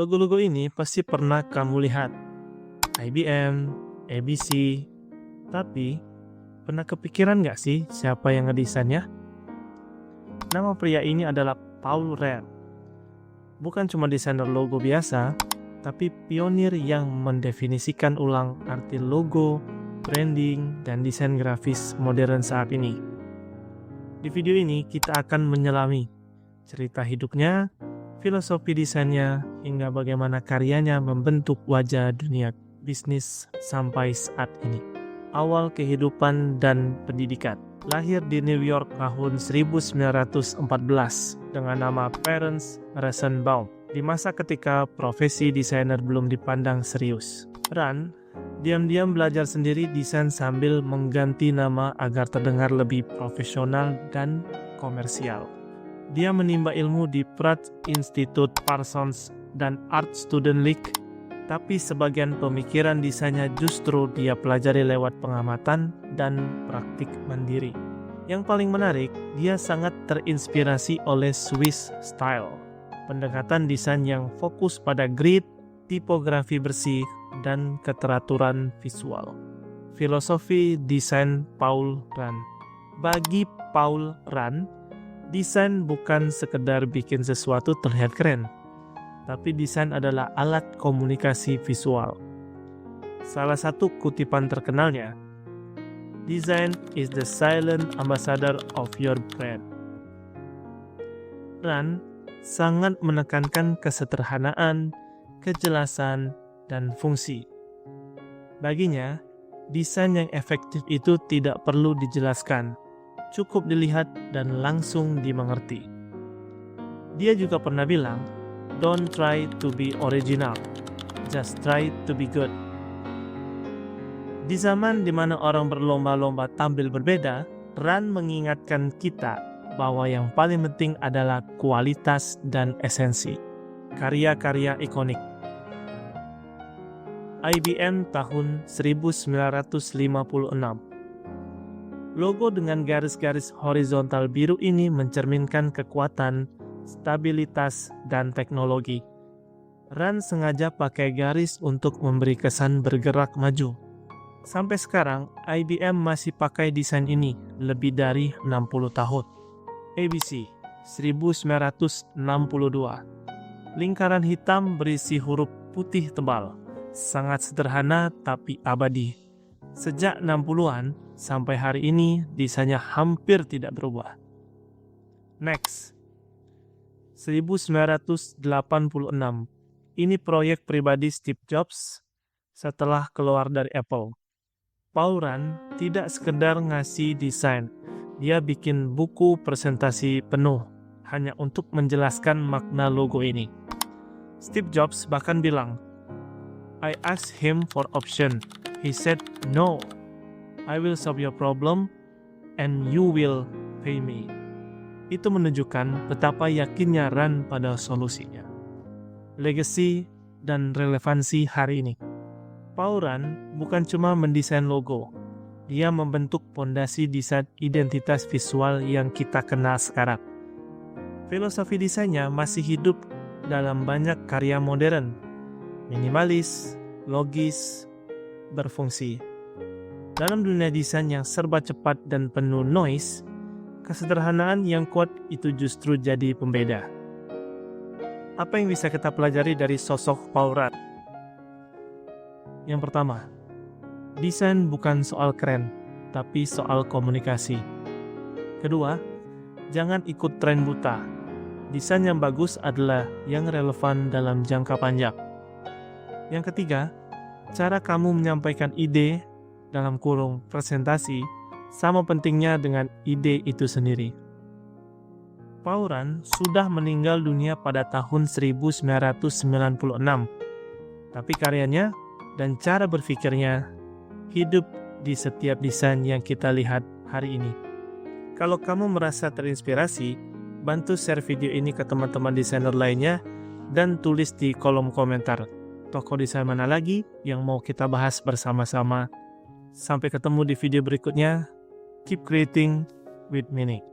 Logo-logo ini pasti pernah kamu lihat. IBM, ABC. Tapi, pernah kepikiran nggak sih siapa yang ngedesainnya? Nama pria ini adalah Paul Rand. Bukan cuma desainer logo biasa, tapi pionir yang mendefinisikan ulang arti logo, branding, dan desain grafis modern saat ini. Di video ini kita akan menyelami cerita hidupnya, filosofi desainnya, hingga bagaimana karyanya membentuk wajah dunia bisnis sampai saat ini. Awal kehidupan dan pendidikan. Lahir di New York tahun 1914 dengan nama Ferenc Rosenbaum. Di masa ketika profesi desainer belum dipandang serius. Rand diam-diam belajar sendiri desain sambil mengganti nama agar terdengar lebih profesional dan komersial. Dia menimba ilmu di Pratt Institute Parsons dan Art Student League, tapi sebagian pemikiran desainnya justru dia pelajari lewat pengamatan dan praktik mandiri. Yang paling menarik, dia sangat terinspirasi oleh Swiss style, pendekatan desain yang fokus pada grid, tipografi bersih, dan keteraturan visual. Filosofi desain Paul Rand. Bagi Paul Rand, desain bukan sekedar bikin sesuatu terlihat keren, tapi desain adalah alat komunikasi visual. Salah satu kutipan terkenalnya, "Design is the silent ambassador of your brand." Rand sangat menekankan kesederhanaan, kejelasan, dan fungsi. Baginya, desain yang efektif itu tidak perlu dijelaskan, cukup dilihat dan langsung dimengerti. Dia juga pernah bilang, "Don't try to be original, just try to be good." Di zaman di mana orang berlomba-lomba tampil berbeda, Rand mengingatkan kita bahwa yang paling penting adalah kualitas dan esensi. Karya-karya ikonik. IBM tahun 1956. Logo dengan garis-garis horizontal biru ini mencerminkan kekuatan, stabilitas, dan teknologi. Rand sengaja pakai garis untuk memberi kesan bergerak maju. Sampai sekarang, IBM masih pakai desain ini lebih dari 60 tahun. ABC 1962. Lingkaran hitam berisi huruf putih tebal. Sangat sederhana tapi abadi. Sejak 60-an sampai hari ini desainnya hampir tidak berubah. Next. 1986. Ini proyek pribadi Steve Jobs setelah keluar dari Apple. Paul Rand tidak sekedar ngasih desain, dia bikin buku presentasi penuh hanya untuk menjelaskan makna logo ini. Steve Jobs bahkan bilang, "I asked him for option. He said, no, I will solve your problem and you will pay me." Itu menunjukkan betapa yakinnya Rand pada solusinya. Legacy dan relevansi hari ini. Paul Rand bukan cuma mendesain logo, dia membentuk fondasi desain identitas visual yang kita kenal sekarang. Filosofi desainnya masih hidup dalam banyak karya modern, minimalis, logis, berfungsi. Dalam dunia desain yang serba cepat dan penuh noise, kesederhanaan yang kuat itu justru jadi pembeda. Apa yang bisa kita pelajari dari sosok Paul Rand? Yang pertama, desain bukan soal keren, tapi soal komunikasi. Kedua, jangan ikut tren buta. Desain yang bagus adalah yang relevan dalam jangka panjang. Yang ketiga, cara kamu menyampaikan ide dalam kurung presentasi sama pentingnya dengan ide itu sendiri. Paul Rand sudah meninggal dunia pada tahun 1996, tapi karyanya dan cara berpikirnya hidup di setiap desain yang kita lihat hari ini. Kalau kamu merasa terinspirasi, bantu share video ini ke teman-teman desainer lainnya dan tulis di kolom komentar tokoh desain mana lagi yang mau kita bahas bersama-sama. Sampai ketemu di video berikutnya. Keep creating with meaning.